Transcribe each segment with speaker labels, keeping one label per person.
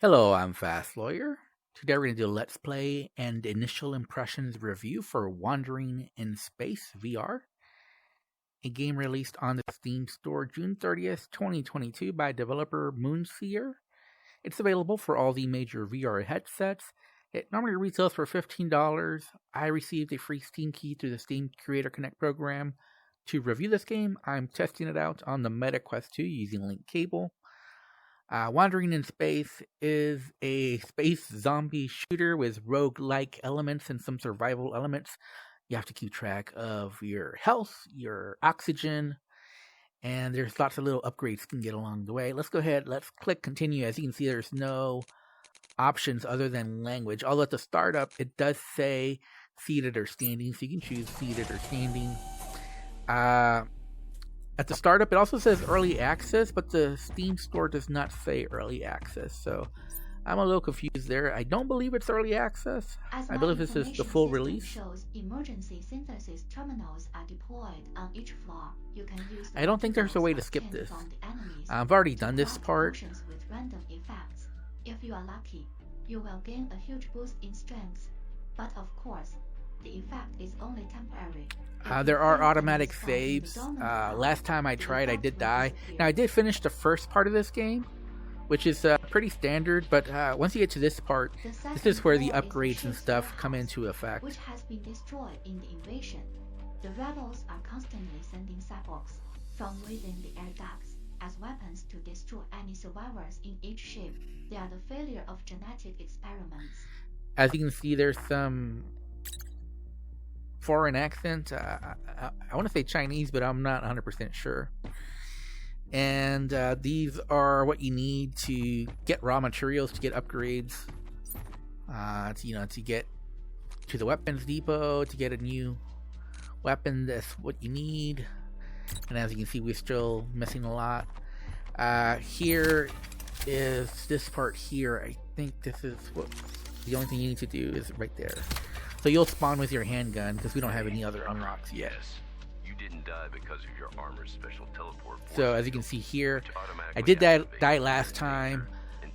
Speaker 1: Hello, I'm Fast Lawyer. Today we're going to do a Let's Play and initial impressions review for Wandering in Space VR, a game released on the Steam store June 30th, 2022 by developer Moonseer. It's available for all the major VR headsets. It normally retails for $15. I received a free Steam key through the Steam Creator Connect program. To review this game, I'm testing it out on the Meta Quest 2 using Link Cable. Wandering in Space is a space zombie shooter with roguelike elements and some survival elements. You have to keep track of your health, your oxygen, and there's lots of little upgrades you can get along the way. Let's go ahead, let's click continue. As you can see, there's no options other than language. Although at the startup, it does say seated or standing, so you can choose seated or standing. At the startup, it also says early access, but the Steam store does not say early access, so I'm a little confused there. I don't believe it's early access. I believe this is the full release.
Speaker 2: Shows emergency synthesis terminals are deployed on each floor. You can use
Speaker 1: I don't think there's a way to skip this. I've already done this part.
Speaker 2: With random effects. If you are lucky, you will gain a huge boost in strength, but of course, the effect is only temporary.
Speaker 1: There are automatic saves. Last time I tried, I did die. Now, I did finish the first part of this game, which is pretty standard, but once you get to this part, this is where the upgrades and stuff come into effect.
Speaker 2: Which has been destroyed in the invasion. The rebels are constantly sending cyborgs from within the air ducts as weapons to destroy any survivors in each ship. They are the failure of genetic experiments.
Speaker 1: As you can see, there's some foreign accent. I want to say Chinese, but I'm not 100% sure. And these are what you need to get raw materials, to get upgrades, to get to the weapons depot, to get a new weapon. That's what you need. And as you can see, we're still missing a lot. Here is this part here. I think this is what the only thing you need to do is right there. So you'll spawn with your handgun because we don't have any other unlocks yet.
Speaker 3: Yes, you didn't die because of your armor's special teleport.
Speaker 1: So as you can see here, I did die last time.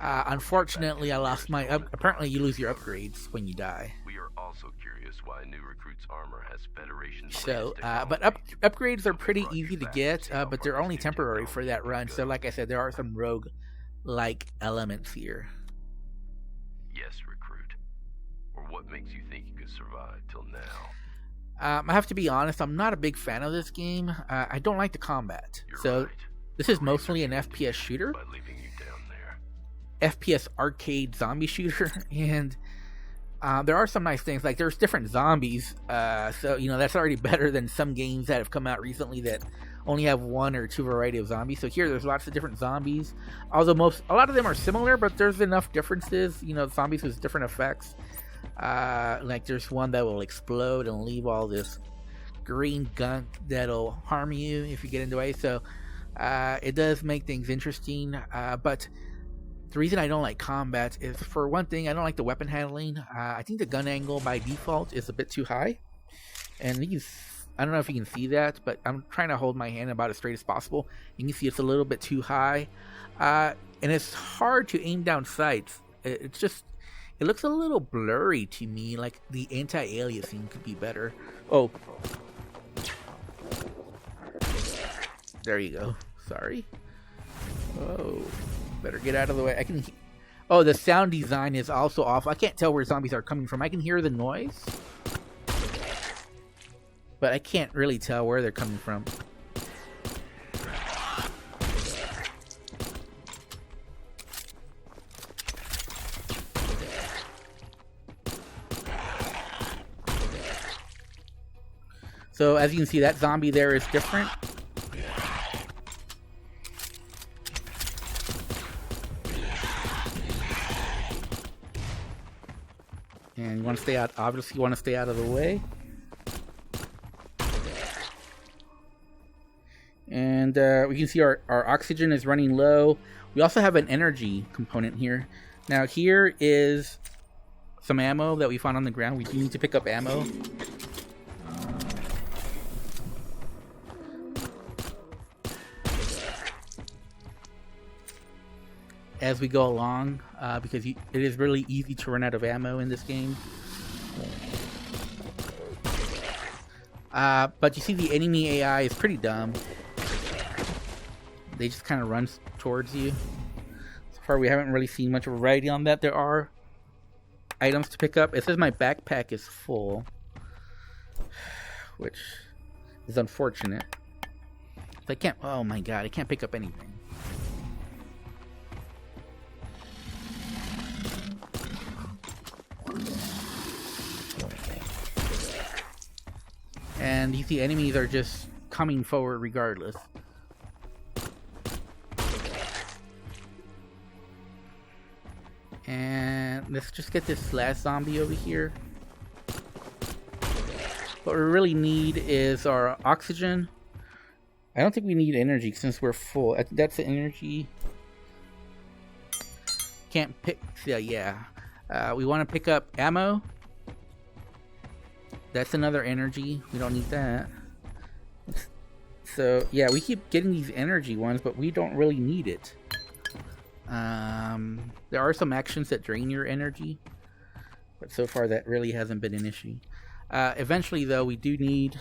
Speaker 1: Unfortunately, I lost my apparently you lose your upgrades when you die.
Speaker 3: We are also curious why a new recruit's armor has Federation.
Speaker 1: So, but upgrades are pretty easy to get, but they're only temporary for that run. So like I said, there are some rogue-like elements here.
Speaker 3: Yes, recruit. Or what makes you think you could survive till now?
Speaker 1: I have to be honest, I'm not a big fan of this game. I don't like the combat. So this is mostly an FPS shooter.
Speaker 3: By leaving you down there.
Speaker 1: FPS arcade zombie shooter. And there are some nice things. Like there's different zombies. So, that's already better than some games that have come out recently that only have one or two variety of zombies. So here there's lots of different zombies. Although a lot of them are similar, but there's enough differences. Zombies with different effects. Like there's one that will explode and leave all this green gunk that'll harm you if you get into it. So it does make things interesting. But the reason I don't like combat is, for one thing, I don't like the weapon handling. I think the gun angle by default is a bit too high. And I don't know if you can see that, but I'm trying to hold my hand about as straight as possible. You can see it's a little bit too high. And it's hard to aim down sights. It looks a little blurry to me, like the anti-aliasing could be better. Oh. There you go. Sorry. Oh. Better get out of the way. Oh, the sound design is also off. I can't tell where zombies are coming from. I can hear the noise, but I can't really tell where they're coming from. So as you can see, that zombie there is different. And you want to stay out, obviously you want to stay out of the way. And we can see our oxygen is running low. We also have an energy component here. Now here is some ammo that we found on the ground. We do need to pick up ammo. as we go along, because it is really easy to run out of ammo in this game. But you see the enemy AI is pretty dumb. They just kind of run towards you. So far we haven't really seen much variety on that. There are items to pick up. It says my backpack is full, which is unfortunate. I can't, oh my god, I can't pick up anything. And you see enemies are just coming forward regardless. And let's just get this last zombie over here. What we really need is our oxygen. I don't think we need energy since we're full. I think that's the energy. Can't pick, yeah. We want to pick up ammo. That's another energy. We don't need that. So, yeah, we keep getting these energy ones, but we don't really need it. There are some actions that drain your energy, but so far that really hasn't been an issue. Eventually, though, we do need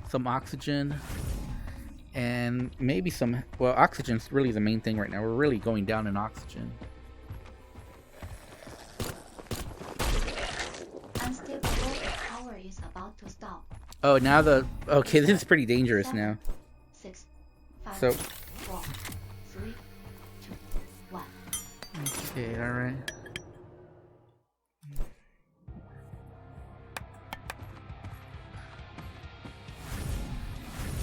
Speaker 1: some oxygen. And maybe some... Well, oxygen's really the main thing right now. We're really going down in oxygen.
Speaker 2: About to stop.
Speaker 1: Oh, now the... Okay, this is pretty dangerous
Speaker 2: 7,
Speaker 1: now.
Speaker 2: 6, 5,
Speaker 1: So...
Speaker 2: 4, 3, 2, 1.
Speaker 1: Okay, alright.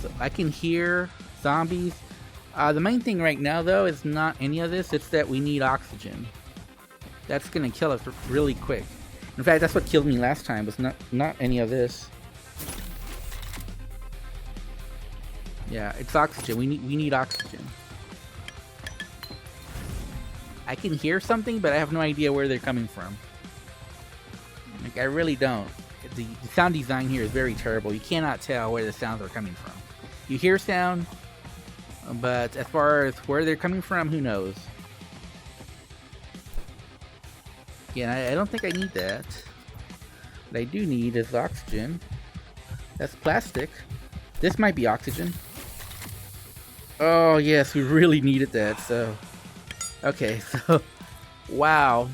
Speaker 1: So I can hear zombies. The main thing right now, though, is not any of this. It's that we need oxygen. That's gonna kill us really quick. In fact, that's what killed me last time, was not any of this. Yeah, it's oxygen. We need oxygen. I can hear something, but I have no idea where they're coming from. Like, I really don't. The sound design here is very terrible. You cannot tell where the sounds are coming from. You hear sound, but as far as where they're coming from, who knows? Yeah, I don't think I need that. What I do need is oxygen. That's plastic. This might be oxygen. Oh, yes, we really needed that, so... Okay, so... Wow.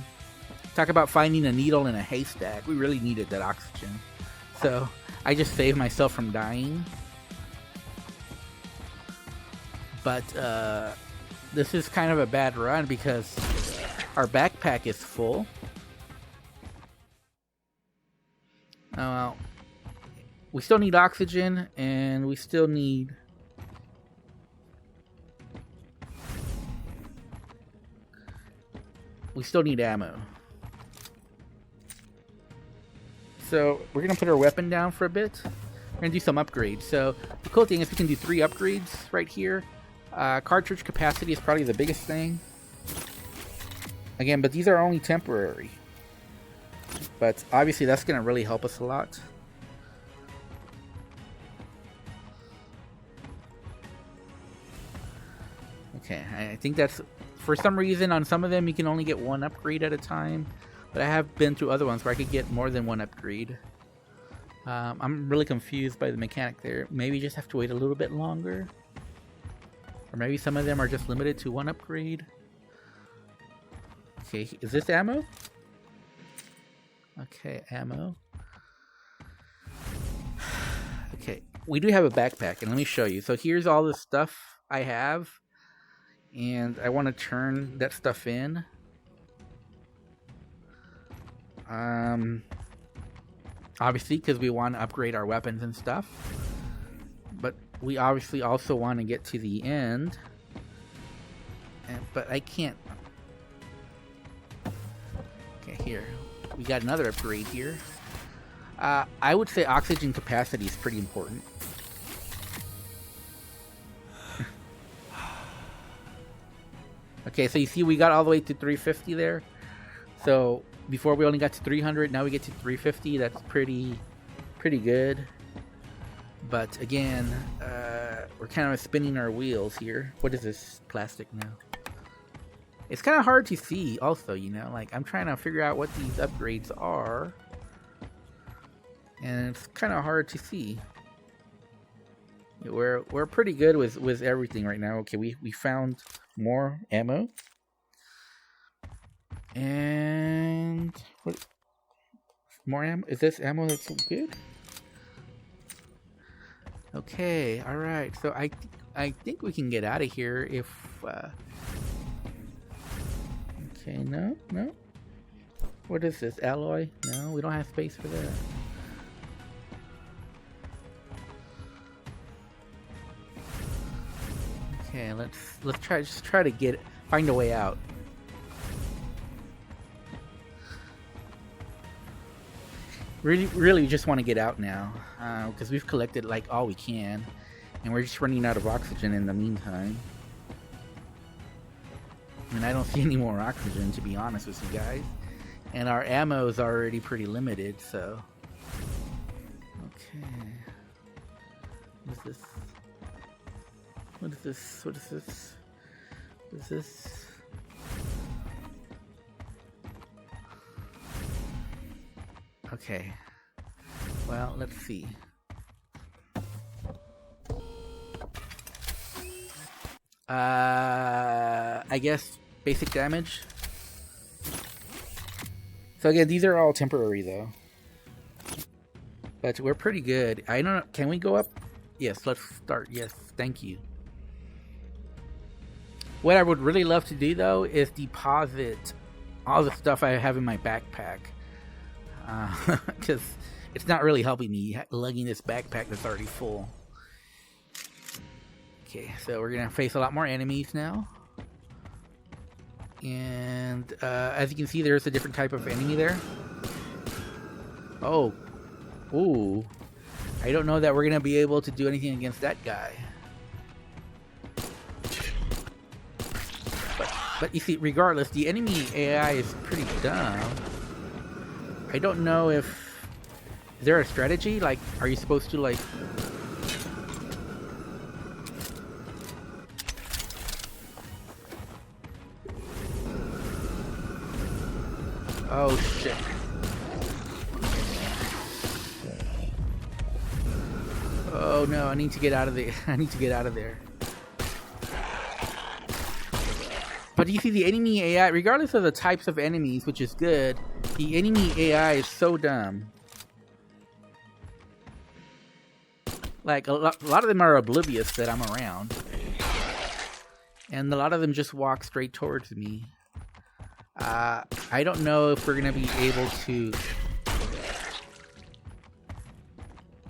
Speaker 1: Talk about finding a needle in a haystack. We really needed that oxygen. So, I just saved myself from dying. But, this is kind of a bad run because our backpack is full. Oh, well, we still need oxygen, and we still need... We still need ammo. So, we're going to put our weapon down for a bit. We're going to do some upgrades. So, the cool thing is we can do 3 upgrades right here. Cartridge capacity is probably the biggest thing. Again, but these are only temporary. But obviously that's going to really help us a lot. Okay, I think that's... For some reason, on some of them, you can only get 1 upgrade at a time. But I have been through other ones where I could get more than 1 upgrade. I'm really confused by the mechanic there. Maybe you just have to wait a little bit longer. Or maybe some of them are just limited to 1 upgrade. Okay, is this ammo? Okay, ammo. Okay, we do have a backpack, and let me show you. So here's all the stuff I have. And I want to turn that stuff in. Obviously, because we want to upgrade our weapons and stuff. But we obviously also want to get to the end. But I can't. Okay, here. We got another upgrade here. I would say oxygen capacity is pretty important. Okay, so you see we got all the way to 350 there. So before we only got to 300, now we get to 350. That's pretty good. But again, we're kind of spinning our wheels here. What is this plastic now? It's kind of hard to see also, you know, like I'm trying to figure out what these upgrades are. And it's kind of hard to see. We're pretty good with everything right now. Okay, we found more ammo. And what more ammo? Is this ammo that's good? Okay, all right. So I think we can get out of here if okay, no. What is this? Alloy? No, we don't have space for that. Okay, let's try to find a way out. Really, we just want to get out now because we've collected like all we can, and we're just running out of oxygen in the meantime. And I don't see any more oxygen, to be honest with you guys. And our ammo is already pretty limited, so. Okay. What is this? What is this? What is this? What is this? Okay. Well, let's see. I guess basic damage. So again, these are all temporary though. But we're pretty good. I don't know. Can we go up? Yes, let's start. Yes, thank you. What I would really love to do though is deposit all the stuff I have in my backpack. Because it's not really helping me lugging this backpack that's already full. Okay, so we're gonna face a lot more enemies now. And as you can see, there's a different type of enemy there. Oh. Ooh. I don't know that we're gonna be able to do anything against that guy. But you see, regardless, the enemy AI is pretty dumb. I don't know if... Is there a strategy? Like, are you supposed to, like... Oh, shit. Oh, no, I need to get out of there. I need to get out of there. But you see, the enemy AI, regardless of the types of enemies, which is good, the enemy AI is so dumb. Like, a lot of them are oblivious that I'm around. And a lot of them just walk straight towards me. I don't know if we're going to be able to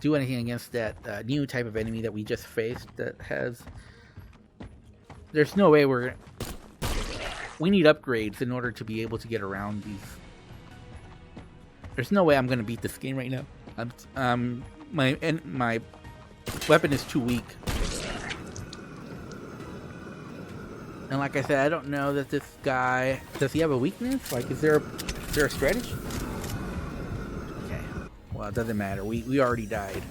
Speaker 1: do anything against that new type of enemy that we just faced that has... There's no way we're... We need upgrades in order to be able to get around these. There's no way I'm going to beat this game right now. My weapon is too weak. And like I said, I don't know that this guy... Does he have a weakness? Like, is there a strategy? Okay. Well, it doesn't matter. We already died.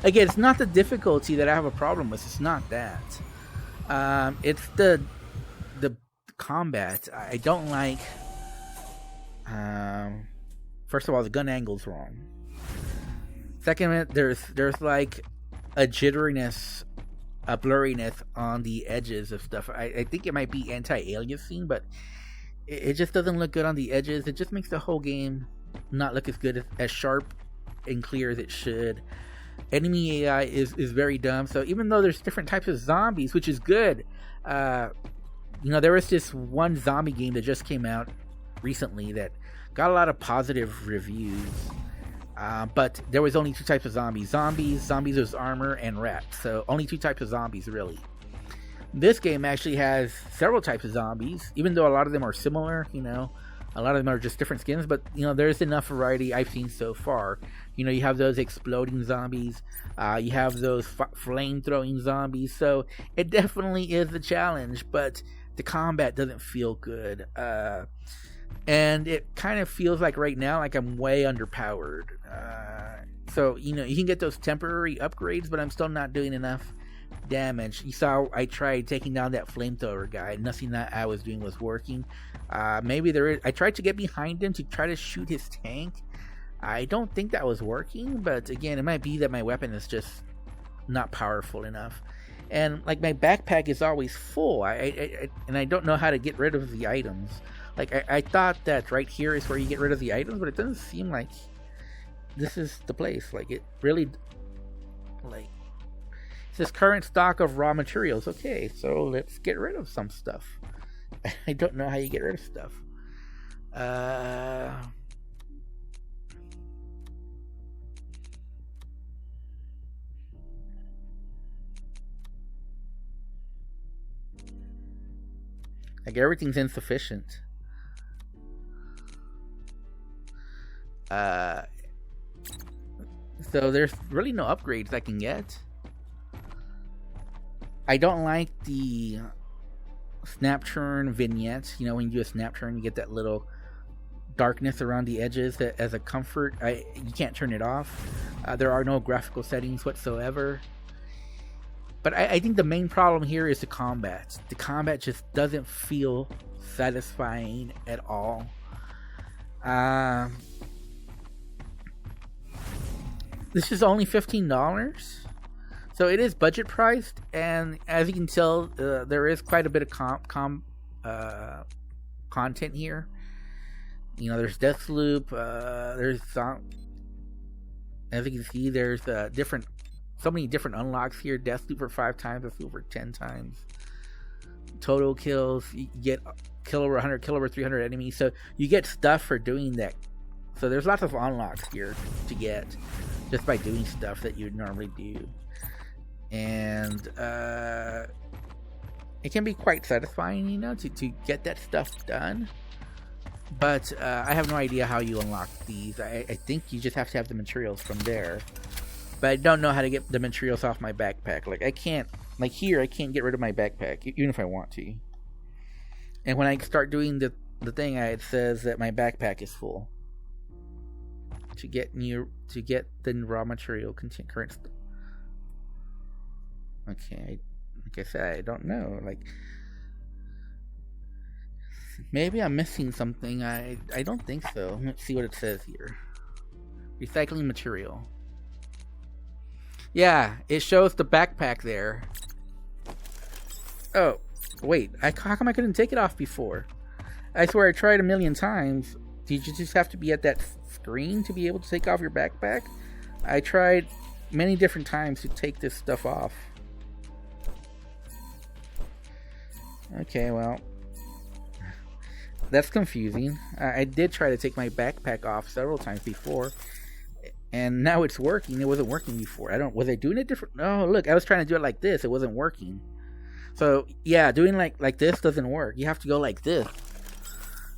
Speaker 1: Again, it's not the difficulty that I have a problem with. It's not that. It's the combat. I don't like... first of all, the gun angle's wrong. Second, there's like a jitteriness, a blurriness on the edges of stuff. I think it might be anti-aliasing, but it just doesn't look good on the edges. It just makes the whole game not look as good, as sharp and clear as it should. Enemy AI is very dumb. So even though there's different types of zombies, which is good, you know, there was this one zombie game that just came out recently that got a lot of positive reviews. But there was only two types of zombies. Zombies with armor, and rats. So only two types of zombies, really. This game actually has several types of zombies, even though a lot of them are similar, you know. A lot of them are just different skins, but, you know, there's enough variety I've seen so far. You know, you have those exploding zombies. You have those flame-throwing zombies. So it definitely is a challenge, but the combat doesn't feel good. And it kind of feels like right now, like I'm way underpowered. So, you know, you can get those temporary upgrades, but I'm still not doing enough damage. You saw I tried taking down that flamethrower guy. Nothing that I was doing was working. Maybe there is. I tried to get behind him to try to shoot his tank. I don't think that was working, but again, it might be that my weapon is just not powerful enough. And like my backpack is always full. I don't know how to get rid of the items. Like I thought that right here is where you get rid of the items, but it doesn't seem like this is the place. Like it really, like it says current stock of raw materials. Okay, so let's get rid of some stuff. I don't know how you get rid of stuff. Like everything's insufficient. So there's really no upgrades I can get. I don't like the snap turn vignette. You know, when you do a snap turn, you get that little darkness around the edges that, as a comfort. You can't turn it off. There are no graphical settings whatsoever. But I think the main problem here is the combat. The combat just doesn't feel satisfying at all. This is only $15, so it is budget priced, and as you can tell, there is quite a bit of content here. You know, there's Deathloop. There's as you can see, there's so many different unlocks here. Deathloop for 5 times, Deathloop for 10 times. Total kills, you get kill over 100, kill over 300 enemies. So you get stuff for doing that. So there's lots of unlocks here to get just by doing stuff that you'd normally do. And it can be quite satisfying, you know, to get that stuff done. But I have no idea how you unlock these. I think you just have to have the materials from there. But I don't know how to get the materials off my backpack. Like I can't, like here, I can't get rid of my backpack, even if I want to. And when I start doing the thing, it says that my backpack is full. To get the raw material current. Okay, like I said, I don't know. Like maybe I'm missing something. I don't think so. Let's see what it says here. Recycling material. Yeah, it shows the backpack there. Oh, wait. How come I couldn't take it off before? I swear I tried a million times. Did you just have to be at that screen to be able to take off your backpack? I tried many different times to take this stuff off. Okay, well, that's confusing. I did try to take my backpack off several times before, and now it's working. It wasn't working before. Was I doing it different? No, look, I was trying to do it like this. It wasn't working. So yeah, doing like this doesn't work. You have to go like this.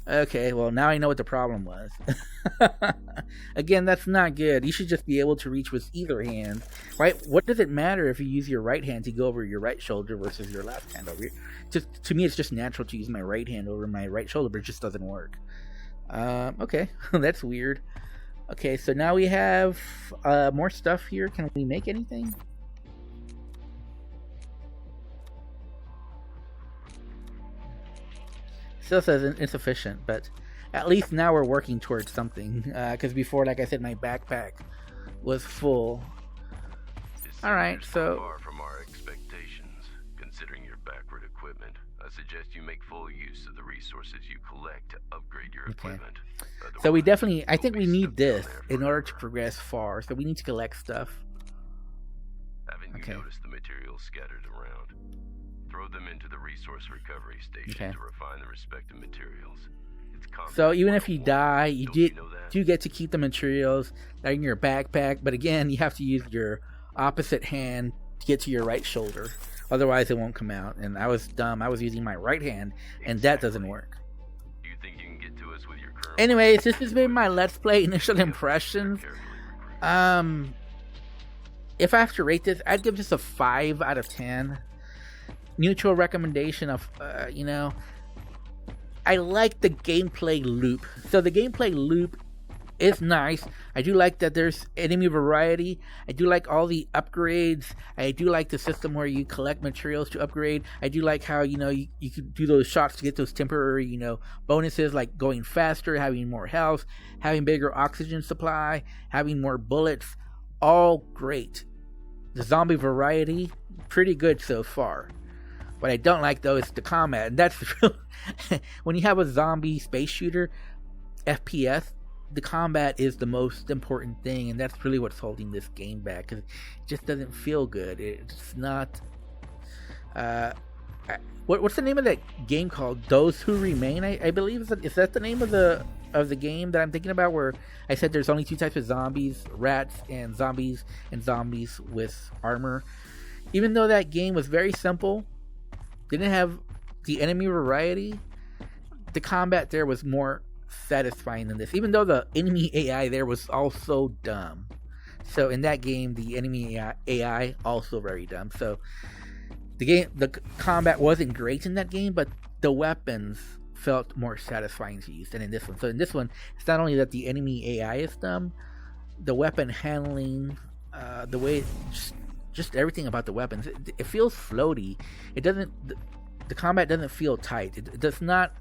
Speaker 1: Okay, well, now I know what the problem was. Again, that's not good. You should just be able to reach with either hand, right? What does it matter if you use your right hand to go over your right shoulder versus your left hand over? To me, it's just natural to use my right hand over my right shoulder, but it just doesn't work. Okay, that's weird. Okay, so now we have more stuff here. Can we make anything? Still says insufficient, but at least now we're working towards something. Because before, like I said, my backpack was full. Alright, so
Speaker 3: far from our expectations. Considering your backward equipment, I suggest you make full use of the resources you collect to upgrade your equipment.
Speaker 1: So we definitely, I think we need this in order to progress far. So we need to collect stuff.
Speaker 3: Haven't you noticed the materials scattered around? Throw them into the resource recovery station to refine the respective materials.
Speaker 1: So even if you die, you do get to keep the materials that are in your backpack. But again, you have to use your opposite hand to get to your right shoulder. Otherwise, it won't come out. And I was dumb. I was using my right hand, and that doesn't work.
Speaker 3: Do you think you can get to us with your current...
Speaker 1: Anyways, this has been my Let's Play initial impressions. If I have to rate this, I'd give this a 5 out of 10. Neutral recommendation of, you know, I like the gameplay loop. So the gameplay loop is nice. I do like that there's enemy variety. I do like all the upgrades. I do like the system where you collect materials to upgrade. I do like how, you can do those shots to get those temporary, bonuses, like going faster, having more health, having bigger oxygen supply, having more bullets. All great. The zombie variety, pretty good so far. What I don't like, though, is the combat. And that's when you have a zombie space shooter, FPS, the combat is the most important thing, and that's really what's holding this game back, because it just doesn't feel good. It's not... what's the name of that game called? Those Who Remain, I believe? Is that the name of the game that I'm thinking about, where I said there's only two types of zombies, rats and zombies with armor? Even though that game was very simple, didn't have the enemy variety, the combat there was more satisfying than this, even though the enemy AI there was also dumb. So in that game, the enemy AI also very dumb. So the combat wasn't great in that game, but the weapons felt more satisfying to use than in this one. So in this one, it's not only that the enemy AI is dumb, the weapon handling, the way, just everything about the weapons, it feels floaty. It doesn't. The combat doesn't feel tight. It does not.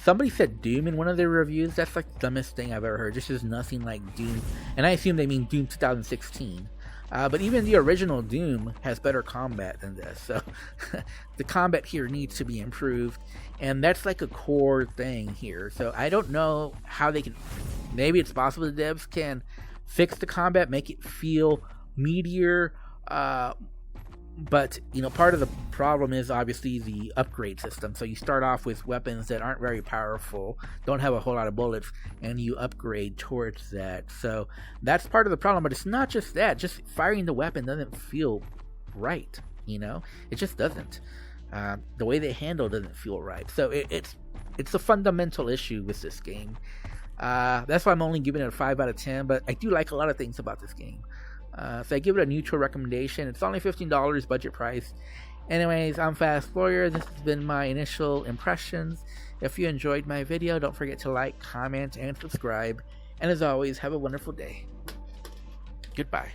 Speaker 1: Somebody said Doom in one of their reviews. That's like the dumbest thing I've ever heard. This is nothing like Doom, and I assume they mean Doom 2016. But even the original Doom has better combat than this. So the combat here needs to be improved, and that's like a core thing here. So I don't know how they can. Maybe it's possible the devs can fix the combat, make it feel meatier. But part of the problem is obviously the upgrade system. So you start off with weapons that aren't very powerful, don't have a whole lot of bullets, and you upgrade towards that. So that's part of the problem. But it's not just that. Just firing the weapon doesn't feel right. It just doesn't. The way they handle doesn't feel right. So it's a fundamental issue with this game. That's why I'm only giving it a 5 out of 10. But I do like a lot of things about this game. So I give it a neutral recommendation. It's only $15 budget price. Anyways, I'm Fast Lawyer. This has been my initial impressions. If you enjoyed my video, don't forget to like, comment, and subscribe. And as always, have a wonderful day. Goodbye.